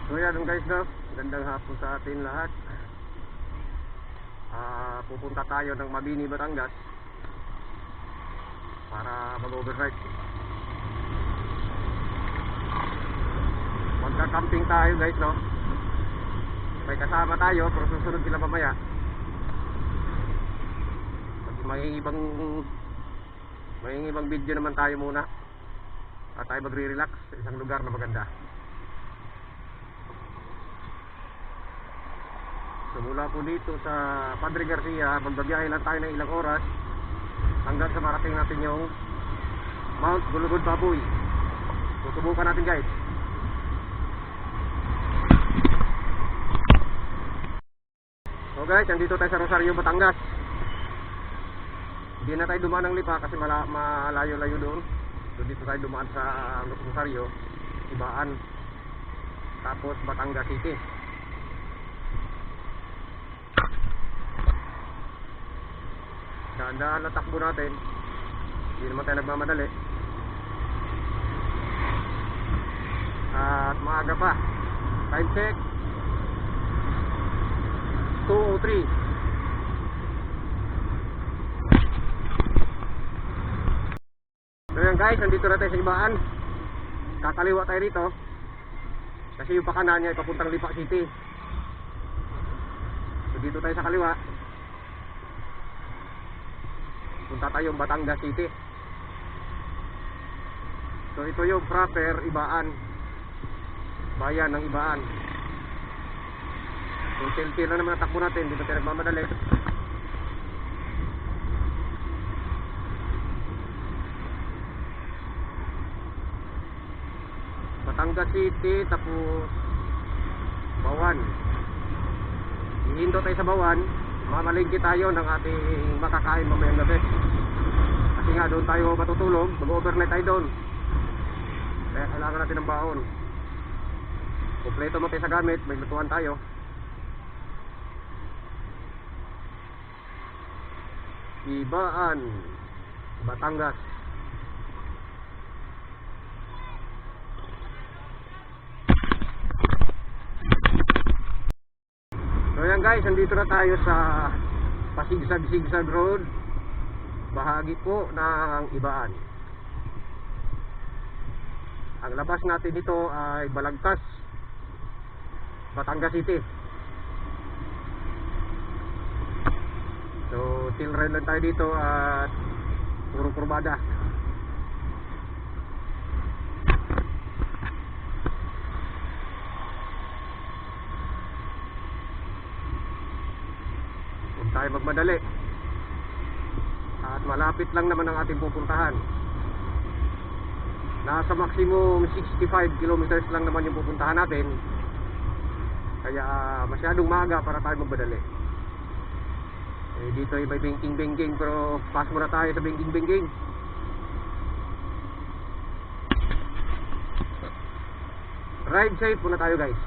So yan guys, no? Gandang hapon sa atin lahat. Pupunta tayo ng Mabini, Batangas para mag-overnight. Magka-camping tayo guys, no? May kasama tayo pero susunod sila mamaya. May ibang video naman tayo muna. At tayo magre-relax sa isang lugar na maganda. So mula po dito sa Padre Garcia, magbabiyahe lang tayo ng ilang oras hanggang sa marating natin yung Mount Gulugod Baboy. Susubukan natin guys. So guys, nandito tayo sa Rosario, Batangas. Hindi na tayo dumaan ng Lipa kasi malayo-layo doon. So dito tayo dumaan sa Rosario, Ibaan, tapos Batangas City. Dahan-dahan na takbo natin. Hindi naman tayo nagmamadali. At maaga pa. Time check 2:03. So yan guys, nandito na tayo sa Ibaan. Kakaliwa tayo rito kasi yung pakanan niya ay papuntang Lipa City. So dito tayo sa kaliwa, punta tayong Batangas City. So ito yung proper Ibaan, bayan ng Ibaan. So til-til lang naman ang takbo natin, dito tayo nagmamadali. Batangas City, tapos Bawan. Ihindo tayo sa Bawan, mamalingki tayo ng ating makakain mamayang gabi. Kasi nga doon tayo matutulog, mag-overnight tayo doon. Kaya kailangan natin ng baon. Kompleto mo tayo sa gamit, may lutuan tayo. Ibaan, Batangas. So yan guys, nandito na tayo sa Pasigsag-Sigsag Road, bahagi po ng Ibaan. Ang labas natin dito ay Balagtas, Batangas City. So tilren lang tayo dito at puro kurbada. Huwag tayo magmadali. At malapit lang naman ang ating pupuntahan. Nasa maximum 65 kilometers lang naman yung pupuntahan natin. Kaya masyadong maaga para tayo magmadali. Eh, dito ay may bengking-bengking, pero pass muna tayo sa bengking-bengking. Ride safe muna tayo guys.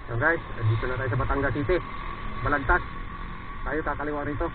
So guys, dito na tayo sa Batangas City, Balagtas. Tayo kakaliwa rito.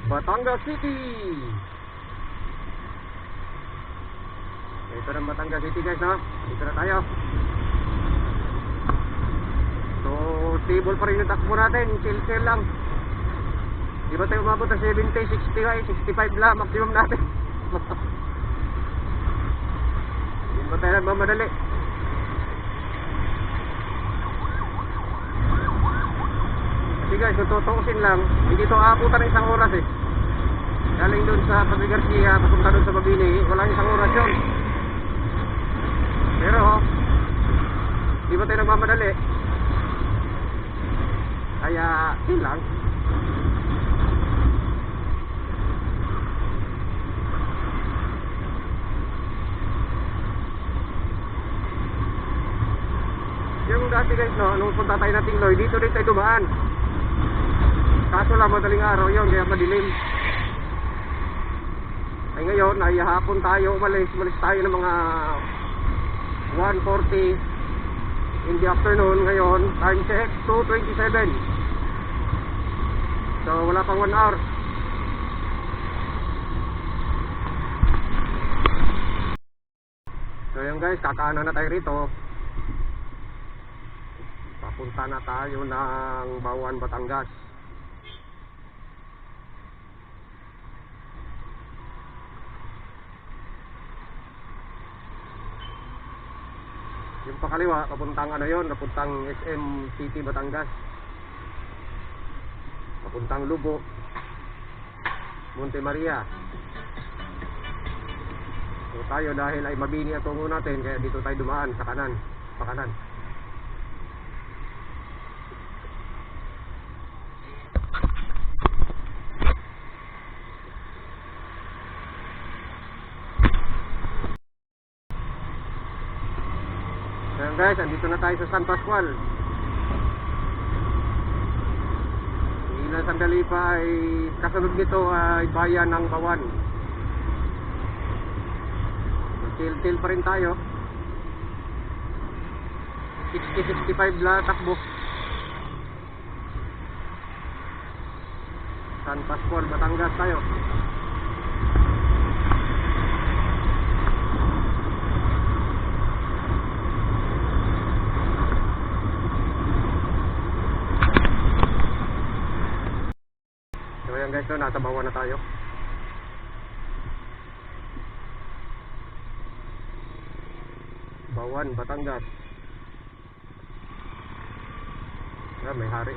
Batangas City. Ito na Batangas City guys, no? Dito na tayo. So stable pa rin yung takbo natin, chill lang. Di ba tayo umabot ng 70, 60, 65 lang maximum natin. Hindi ba tayo nagmamadali? Kasi guys, kung tutuusin lang, hindi ito aabutan ng isang oras eh. Galing doon sa Padre Garcia, papunta doon sa Mabini, walang isang oras yun. Pero di ba tayo nagmamadali? Kaya yun lang. Yung dati guys, no, nung punta tayo ng Tingloy, dito rin tayo dumaan. Kaso lang madaling araw yun, kaya madilim. Ay ngayon ay hapon tayo umalis tayo ng mga 1:40 in the afternoon. Ngayon, time check 2:27. So wala pang 1 hour. So yun guys, kakaanan na tayo rito. Papunta na tayo ng Bawan, Batangas. Yung pakaliwa, papuntang ano yun, papuntang SM City, Batangas. Papuntang Lubo, Monte Maria. So tayo dahil ay mabini ang tungo natin, kaya dito tayo dumaan sa kanan, pakanan. Ayan guys, andito na tayo sa San Pascual. Ilang sandali pa ay kasunod nito ay bayan ng Bawan. Til pa rin tayo. 60-65 la takbo. San Pascual, Batangas tayo. So ayan guys, nasa Bawan na tayo. Bawan, Batangas. Ah, may hari.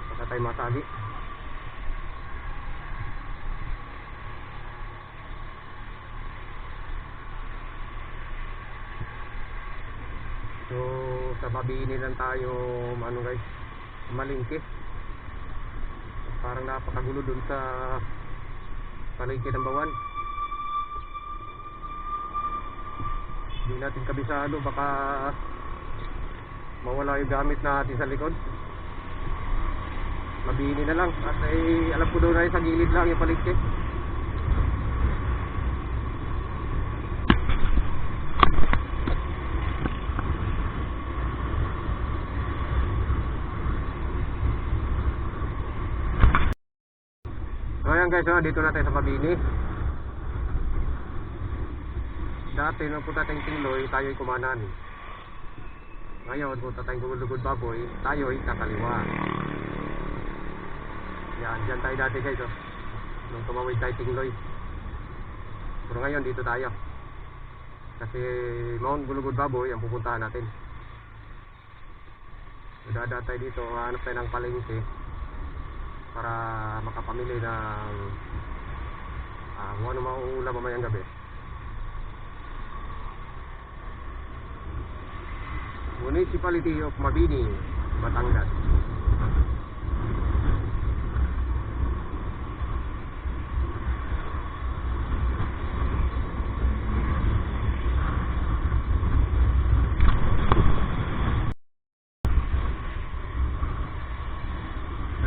Baka tayo masagi. So, sa Mabini lang tayo, ano guys, malingki. Parang napakagulo dun sa palengke ng Bawan. Hindi natin kabisado, baka mawala yung gamit natin sa likod. Mabini na lang. At ay alam ko daw na sa gilid lang yung palengke. So ayan guys, dito na tayo sa Mabini. Dati nung punta tayong Tingloy, tayo ay kumanan. Ngayon, punta tayong Gumulugod Baboy, tayo ay kakaliwa. Yan, dyan tayo dati guys, oh. Nung tumawid tayo Tingloy. Pero ngayon, dito tayo. Kasi Mount Gulugod Baboy ang pupuntahan natin. Dada tayo dito, hanap tayo ng palengke para makapamili ng kung ano mauulam mamayang gabi. Municipality of Mabini, Batangas.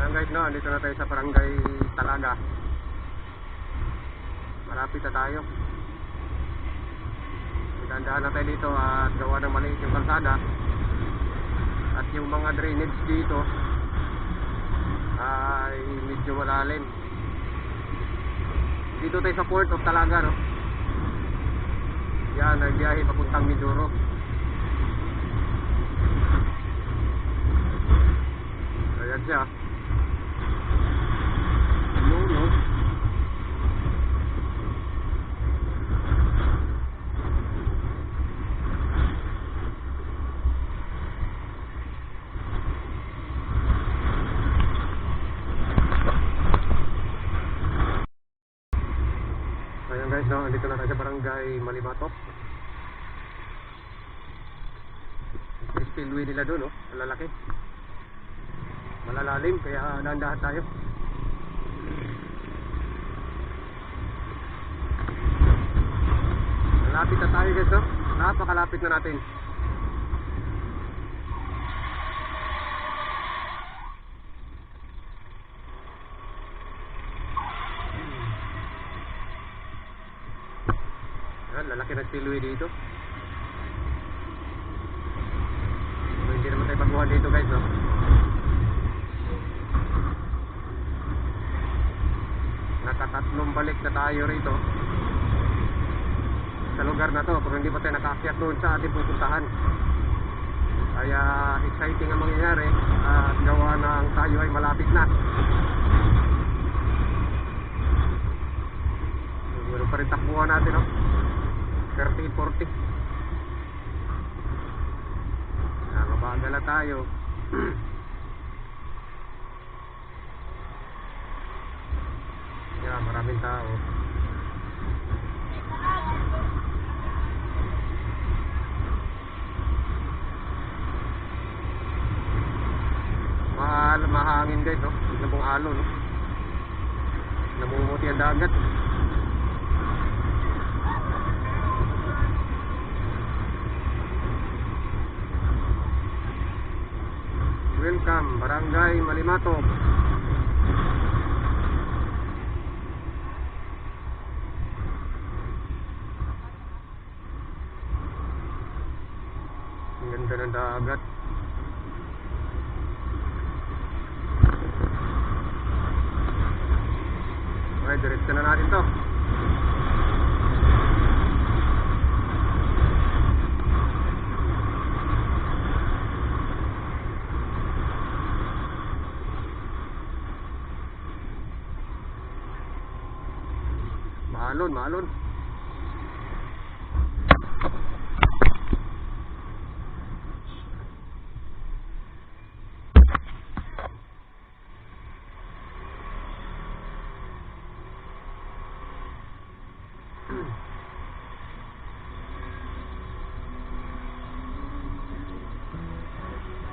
Ayan guys, no, dito na tayo sa Barangay Talaga. Malapit na tayo. Dandaan na tayo dito at gawa ng maliit yung kalsada. At yung mga drainage dito ay medyo malalim. Dito tayo sa Port of Talaga, no? Yan, nagbiyahe papuntang Mindoro. Ayan siya. No. Ayan guys, no, andito na tayo sa Barangay Malimatok. Spillway nila doon, no? Malalaki. Malalalim, kaya dahan-dahan tayo. Malapit na tayo guys, no? Napakalapit na natin. Ayan, lalaki na spillway dito. bawan dito guys, no? Nakatatlong balik na tayo rito sa lugar na to, pero hindi pa tayo nakaakyat doon sa ating pupuntahan. Kaya exciting ang mangyayari at gawa ng tayo ay malapit na. Meron pa rin takbuhan natin, no? 30-40. Nakabagal na tayo. Yeah, maraming tao. Mahangin guys, no? Tignan pong alon, no? Namumuti ang dagat. Welcome, Barangay Malimatog. Ang ganda ng dagat. Okay, diretso na natin to. Maalon.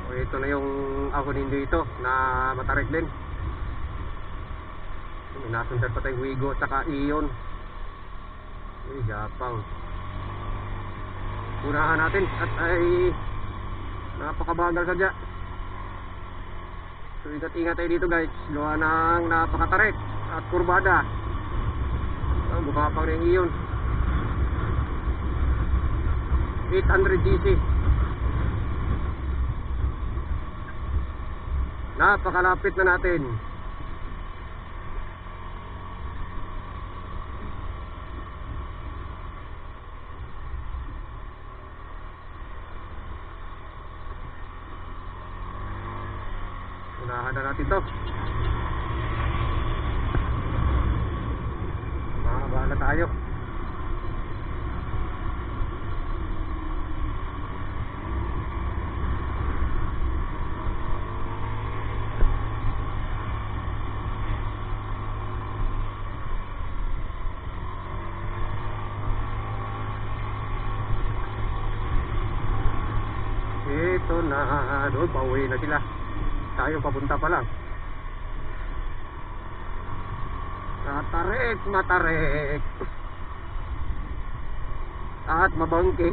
O, ito na yung ako dito na matarik din. Nasundan pa tayong Wigo at saka Iyon. Ay, Japang. Unahan natin at ay napakabagal sadya. So ingat tayo dito guys. Gawa ng napakatarik at kurbada. Bumapang rin Iyon. 800cc. Napakalapit na natin. Unahan na natin to. Mahabala tayo. Ito na, doon pauwi na sila. Tayo papunta pa lang. Matarik. At mabangke.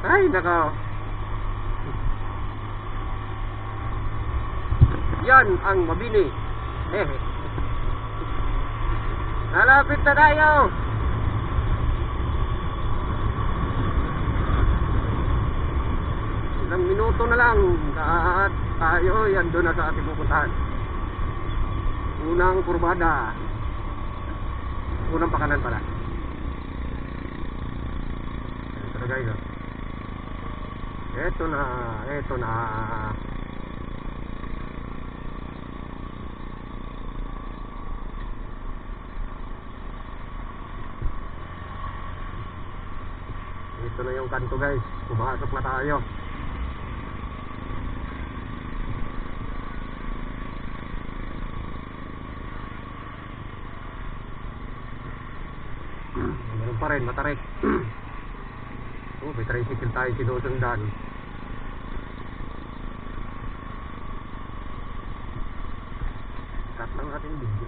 Ay, nako. Yan ang Mabini. Nalapit na tayo. Ilang minuto na lang at tayo yan doon na sa ating pupuntahan. Unang kurbada. Unang pakanan pala. Ito na guys. Ito na. Ito na yung kanto guys. Pumasok na tayo. Meron pa rin, matarik. May tricycle tayo sinusundan. Cut lang natin video.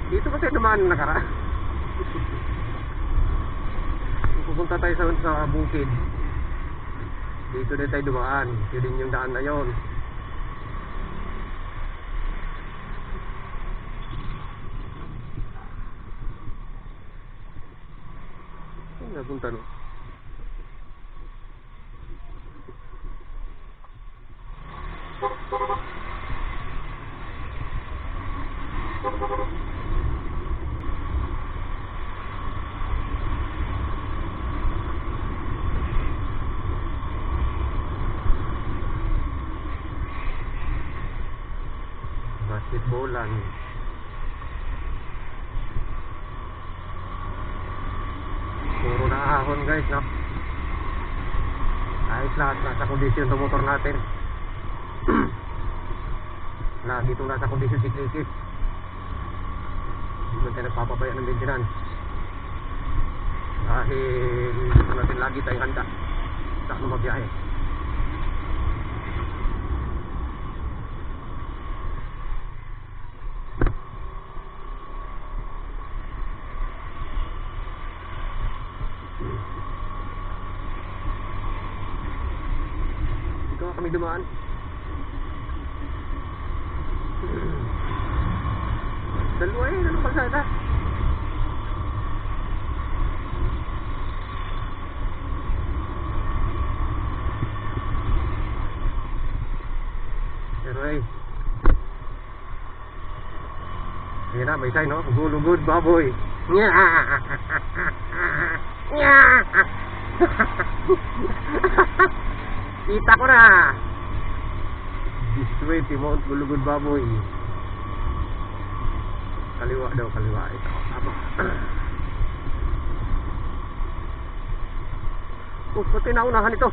Dito kasi naman nakaraan. Pupunta tayo sa bukid. Dito din tayo dumaan. Yun din yung daan na yun. Saan napunta no? Basketballan. Puro na ahon guys, no? Ayos lahat, nasa kondisyon ng motor natin. Lagi itong nasa kondisyon si Kiki. Hindi man tayo nagpapabaya ng maintenance. Dahil gusto natin lagi tayong handa sa ano magbiyahe. Ito kami dumaan. Dalawa eh, ano kalsada? Pero eh, ayan na, may sign no? Gulugod baboy. Kita ko na. This way, Timon, gulugod baboy. Kaliwa daw, kaliwa. Ito, tama. Pati naunahan ito.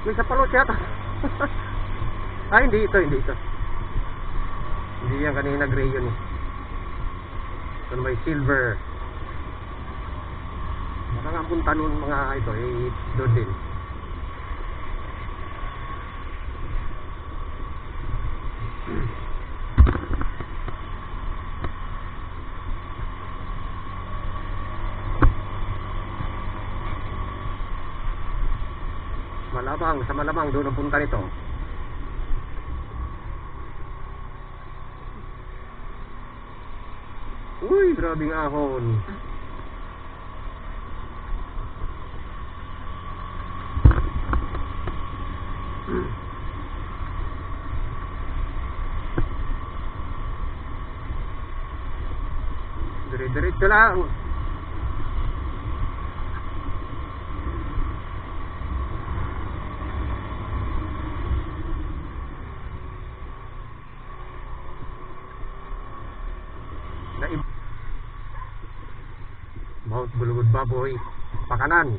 May sapalot yata. Ah, hindi ito, hindi ito. Hindi yan kanina gray yun. Ito may silver. Baka nga punta nun mga ito, eh, doon din. Malabang, sa Malabang doon ang punta nito. Uy, grabing ahon. Dire-diretso lang. Mount Gulugod Baboy, Pakanan.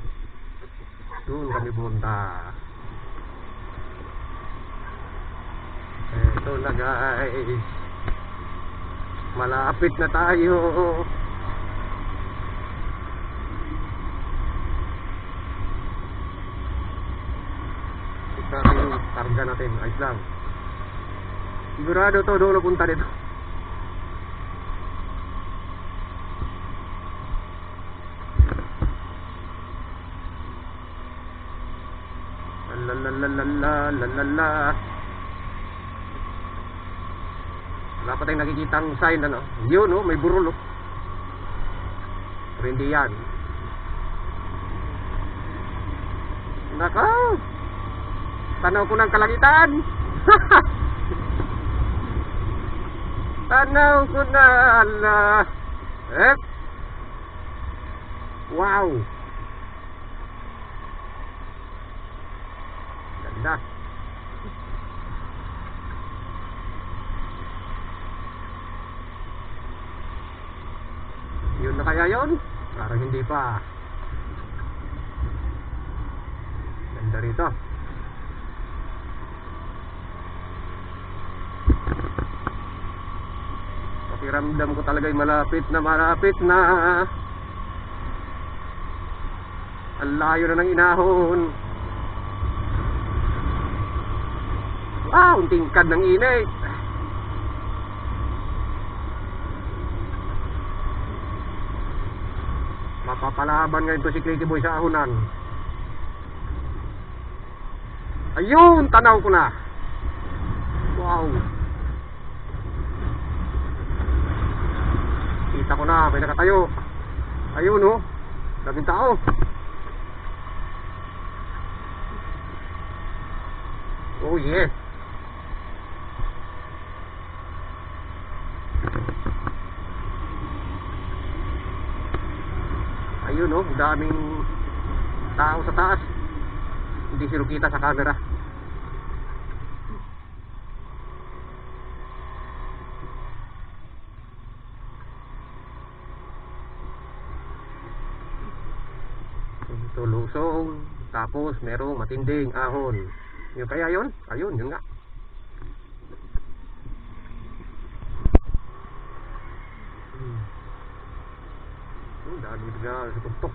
Doon kami pumunta. Ito na guys. Malapit na tayo. Ito yung karga natin. Ayos lang. Sigurado to doon na punta dito. La. Wala pa tayong nakikitang sign ano. Yun oh, may burol oh. Pero hindi yan. Nakaw. Tanaw ko ng kalangitan. Tanaw ko na ala. Wow. Ganda. Yun na kaya yun? Parang hindi pa. Ganda rito. Pakiramdam ko talaga malapit na. Ang layo na ng inahon. Wow, ang tingkad ng init. Mapapalaban ngayon to si Kiki Boy sa ahonan. Ayun, tanaw ko na. Wow. Kita ko na, may nakatayo. Ayun oh, daming tao. Oh yes. Ayun oh, daming tao sa taas. Hindi sila kita sa camera. Ito lusong, tapos merong matinding ahon. Yung kaya yun? Ayun, yun nga. Dami nga sa tuktok.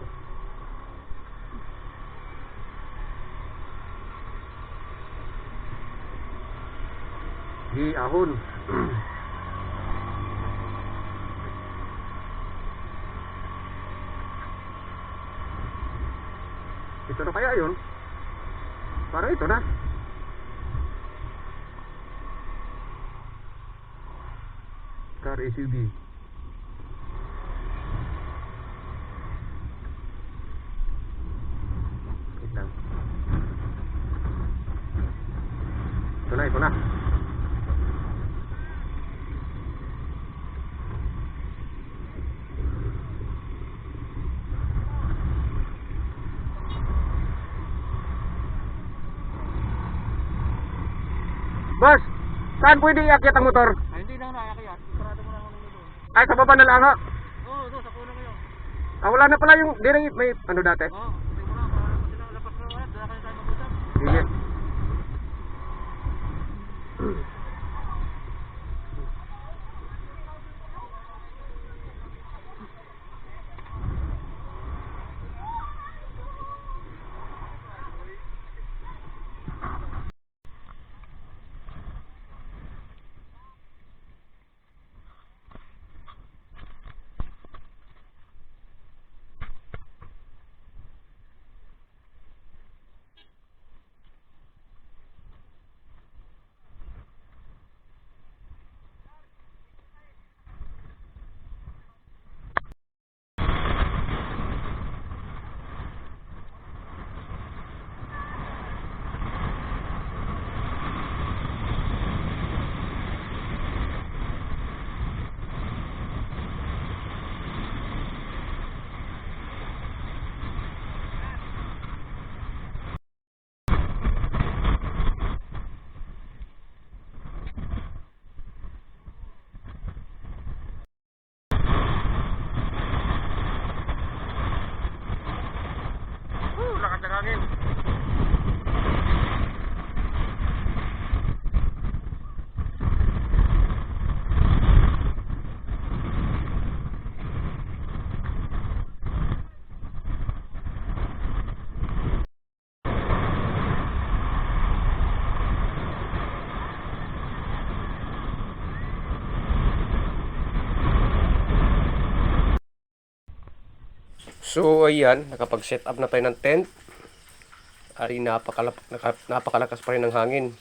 Di ahon. Ito na kaya yun? Parang ito na. Car SUV. Ito na, ito na. Boss, saan pwede iakyat ang motor? Ay, hindi na nakakyat. Parado mo lang ako nito. Ay, sa baba na lang ha? Oo, doon sa puno ngayon. Ah, wala na pala yung, di rin may ano dati? Oo, hindi mo lang. Para mo sila lapas na ulit. Dala kayo tayo mag-usap. Sige. Lakas ng hangin. So ayan, nakapag-set up na tayo ng tent. Ay napakalakas pa rin ng hangin.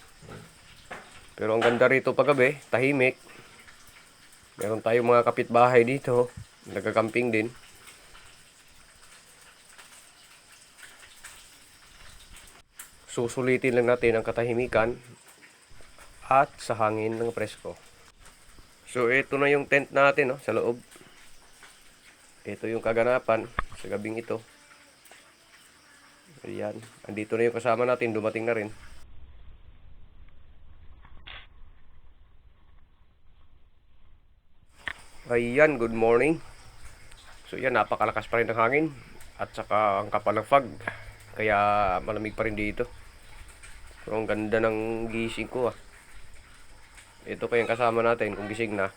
Pero ang ganda rito paggabi, tahimik. Meron tayong mga kapitbahay dito, nagka-camping din. Susulitin lang natin ang katahimikan at sa hangin ng presko. So ito na yung tent natin, no, sa loob. Ito yung kaganapan sa gabing ito. Ayan, andito na yung kasama natin, dumating na rin. Ayan, good morning. So yan, napakalakas pa rin ng hangin at saka ang kapal ng fog, kaya malamig pa rin dito. So ang ganda ng gising ko ah. Ito pa yung kasama natin kung gising na.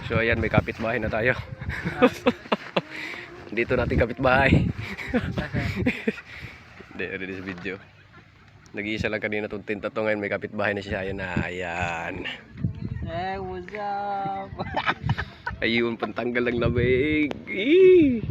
So ayan, may kapitbahay na tayo. Dito natin kapitbahay. Hindi, ready sa video. Nag-iisa lang kanina itong tinta to, ngayon may kapitbahay na siya. Ayan na, ayan. Hey, what's up? Ayun, pantanggal ng lamig. Eee!